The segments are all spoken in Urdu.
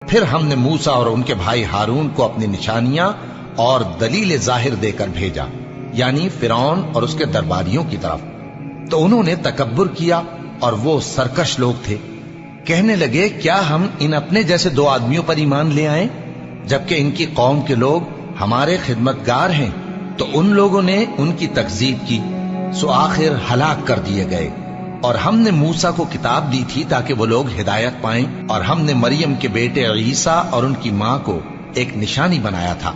پھر ہم نے موسیٰ اور ان کے بھائی ہارون کو اپنی نشانیاں اور دلیل ظاہر دے کر بھیجا، یعنی فرعون اور اس کے درباریوں کی طرف۔ تو انہوں نے تکبر کیا اور وہ سرکش لوگ تھے، کہنے لگے کیا ہم ان اپنے جیسے دو آدمیوں پر ایمان لے آئیں جبکہ ان کی قوم کے لوگ ہمارے خدمتگار ہیں؟ تو ان لوگوں نے ان کی تکذیب کی، سو آخر ہلاک کر دیے گئے۔ اور ہم نے موسیٰ کو کتاب دی تھی تاکہ وہ لوگ ہدایت پائیں، اور ہم نے مریم کے بیٹے عیسیٰ اور ان کی ماں کو ایک نشانی بنایا تھا،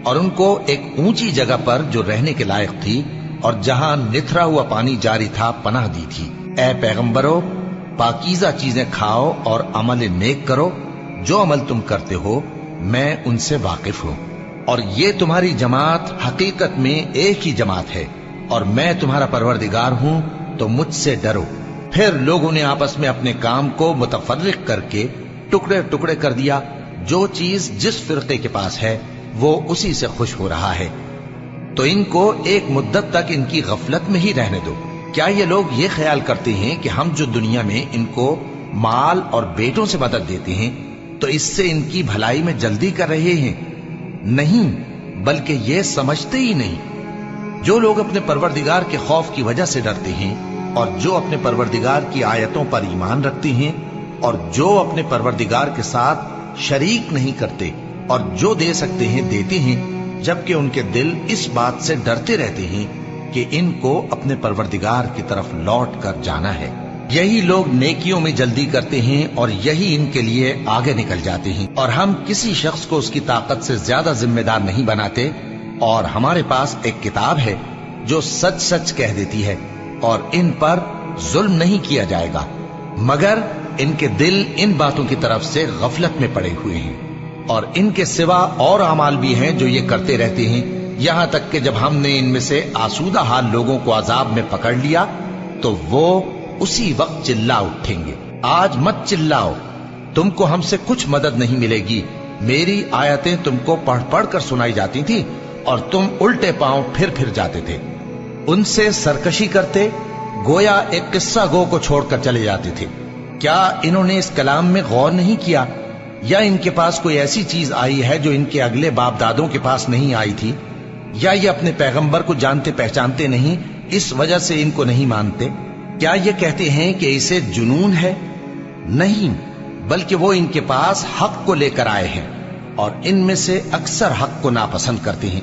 اور ان کو ایک اونچی جگہ پر جو رہنے کے لائق تھی اور جہاں نتھرا ہوا پانی جاری تھا پناہ دی تھی۔ اے پیغمبرو، پاکیزہ چیزیں کھاؤ اور عمل نیک کرو، جو عمل تم کرتے ہو میں ان سے واقف ہوں، اور یہ تمہاری جماعت حقیقت میں ایک ہی جماعت ہے، اور میں تمہارا پروردگار ہوں، تو مجھ سے ڈرو۔ پھر لوگوں نے آپس میں اپنے کام کو متفرق کر کے ٹکڑے ٹکڑے کر دیا، جو چیز جس فرقے کے پاس ہے وہ اسی سے خوش ہو رہا ہے، تو ان کو ایک مدت تک ان کی غفلت میں ہی رہنے دو۔ کیا یہ لوگ یہ خیال کرتے ہیں کہ ہم جو دنیا میں ان کو مال اور بیٹوں سے مدد دیتے ہیں تو اس سے ان کی بھلائی میں جلدی کر رہے ہیں؟ نہیں، بلکہ یہ سمجھتے ہی نہیں۔ جو لوگ اپنے پروردگار کے خوف کی وجہ سے ڈرتے ہیں اور جو اپنے پروردگار کی آیتوں پر ایمان رکھتے ہیں اور جو اپنے پروردگار کے ساتھ شریک نہیں کرتے اور جو دے سکتے ہیں دیتے ہیں، جبکہ ان کے دل اس بات سے ڈرتے رہتے ہیں کہ ان کو اپنے پروردگار کی طرف لوٹ کر جانا ہے۔ یہی لوگ نیکیوں میں جلدی کرتے ہیں اور یہی ان کے لیے آگے نکل جاتے ہیں، اور ہم کسی شخص کو اس کی طاقت سے زیادہ ذمہ دار نہیں بناتے، اور ہمارے پاس ایک کتاب ہے جو سچ سچ کہہ دیتی ہے، اور ان پر ظلم نہیں کیا جائے گا، مگر ان کے دل ان باتوں کی طرف سے غفلت میں پڑے ہوئے ہیں۔ اور ان کے سوا اور اعمال بھی ہیں جو یہ کرتے رہتے ہیں، یہاں تک کہ جب ہم نے ان میں سے آسودہ حال لوگوں کو عذاب میں پکڑ لیا تو وہ اسی وقت چلا اٹھیں گے۔ آج مت چلاؤ، تم کو ہم سے کچھ مدد نہیں ملے گی، میری آیتیں تم کو پڑھ پڑھ کر سنائی جاتی تھی اور تم الٹے پاؤں پھر جاتے تھے، ان سے سرکشی کرتے، گویا ایک قصہ گو کو چھوڑ کر چلے جاتے تھے۔ کیا انہوں نے اس کلام میں غور نہیں کیا، یا ان کے پاس کوئی ایسی چیز آئی ہے جو ان کے اگلے باپ دادوں کے پاس نہیں آئی تھی، یا یہ اپنے پیغمبر کو جانتے پہچانتے نہیں اس وجہ سے ان کو نہیں مانتے؟ کیا یہ کہتے ہیں کہ اسے جنون ہے؟ نہیں، بلکہ وہ ان کے پاس حق کو لے کر آئے ہیں، اور ان میں سے اکثر حق کو ناپسند کرتے ہیں۔